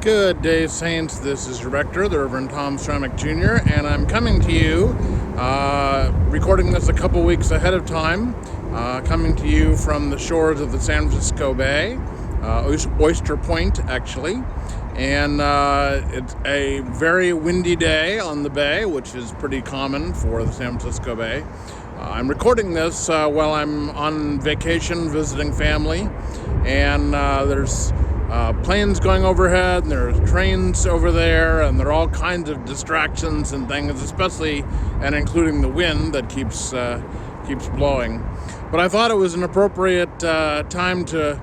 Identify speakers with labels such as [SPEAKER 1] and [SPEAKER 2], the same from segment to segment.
[SPEAKER 1] Good day, Saints. This is your rector, the Reverend Tom Stramick Jr., and I'm coming to you, recording this a couple weeks ahead of time, coming to you from the shores of the San Francisco Bay, Oyster Point, actually. And it's a very windy day on the bay, which is pretty common for the San Francisco Bay. I'm recording this while I'm on vacation visiting family, and there's planes going overhead, and there's trains over there, and there are all kinds of distractions and things, especially and including the wind that keeps blowing. But I thought it was an appropriate time to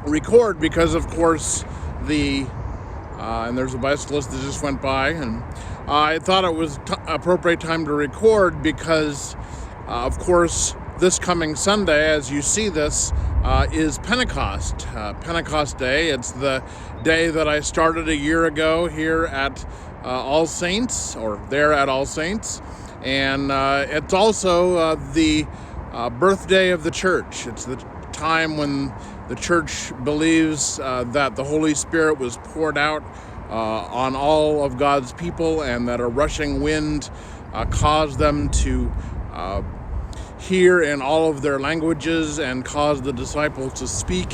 [SPEAKER 1] record because, of course, and there's a bicyclist that just went by, and I thought it was appropriate time to record because, of course, this coming Sunday, as you see this, is Pentecost. Pentecost Day. It's the day that I started a year ago here at All Saints, or there at All Saints. And it's also the birthday of the church. It's the time when the church believes that the Holy Spirit was poured out on all of God's people, and that a rushing wind caused them to hear in all of their languages and caused the disciples to speak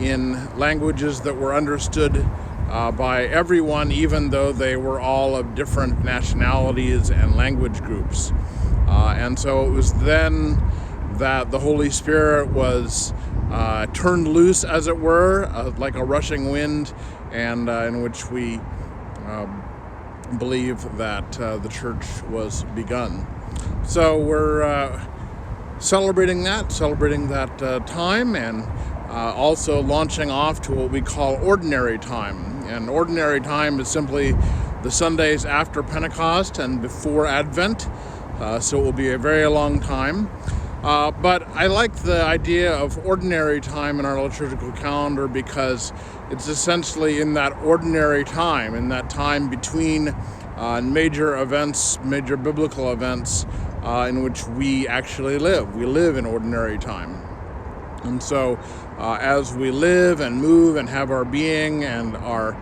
[SPEAKER 1] in languages that were understood by everyone, even though they were all of different nationalities and language groups. And so it was then that the Holy Spirit was turned loose, as it were, like a rushing wind, and in which we believe that the church was begun. So we're celebrating that time, and also launching off to what we call ordinary time. And ordinary time is simply the Sundays after Pentecost and before Advent, so it will be a very long time. But I like the idea of ordinary time in our liturgical calendar because it's essentially in that ordinary time, in that time between major events, major biblical events, in which we actually live. We live in ordinary time. And so as we live and move and have our being and are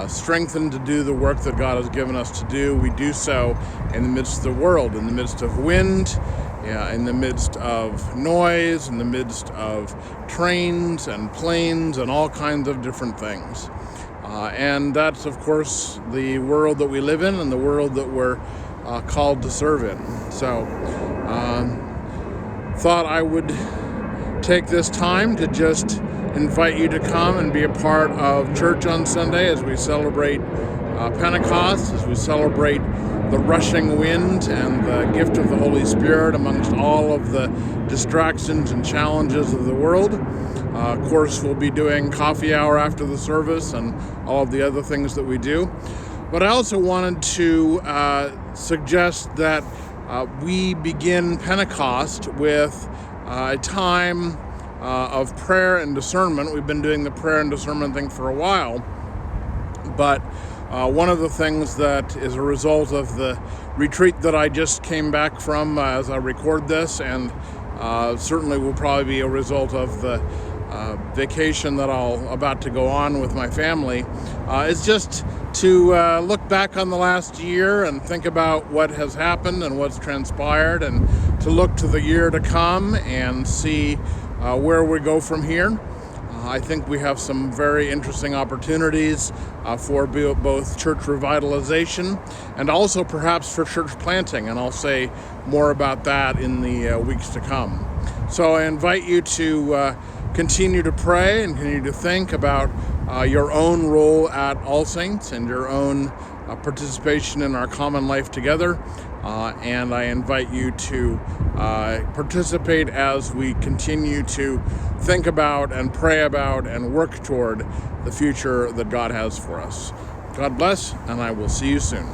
[SPEAKER 1] strengthened to do the work that God has given us to do, we do so in the midst of the world, in the midst of wind, in the midst of noise, in the midst of trains and planes and all kinds of different things. And that's, of course, the world that we live in and the world that we're called to serve in. So, thought I would take this time to just invite you to come and be a part of church on Sunday as we celebrate Pentecost, as we celebrate the rushing wind and the gift of the Holy Spirit amongst all of the distractions and challenges of the world. Of course, we'll be doing coffee hour after the service and all of the other things that we do. But I also wanted to suggest that we begin Pentecost with a time of prayer and discernment. We've been doing the prayer and discernment thing for a while, but one of the things that is a result of the retreat that I just came back from as I record this, and certainly will probably be a result of the vacation that I'll about to go on with my family, is just to look back on the last year and think about what has happened and what's transpired, and to look to the year to come and see where we go from here. I think we have some very interesting opportunities for both church revitalization and also perhaps for church planting, and I'll say more about that in the weeks to come. So I invite you to continue to pray and continue to think about your own role at All Saints and your own participation in our common life together. And I invite you to participate as we continue to think about and pray about and work toward the future that God has for us. God bless, and I will see you soon.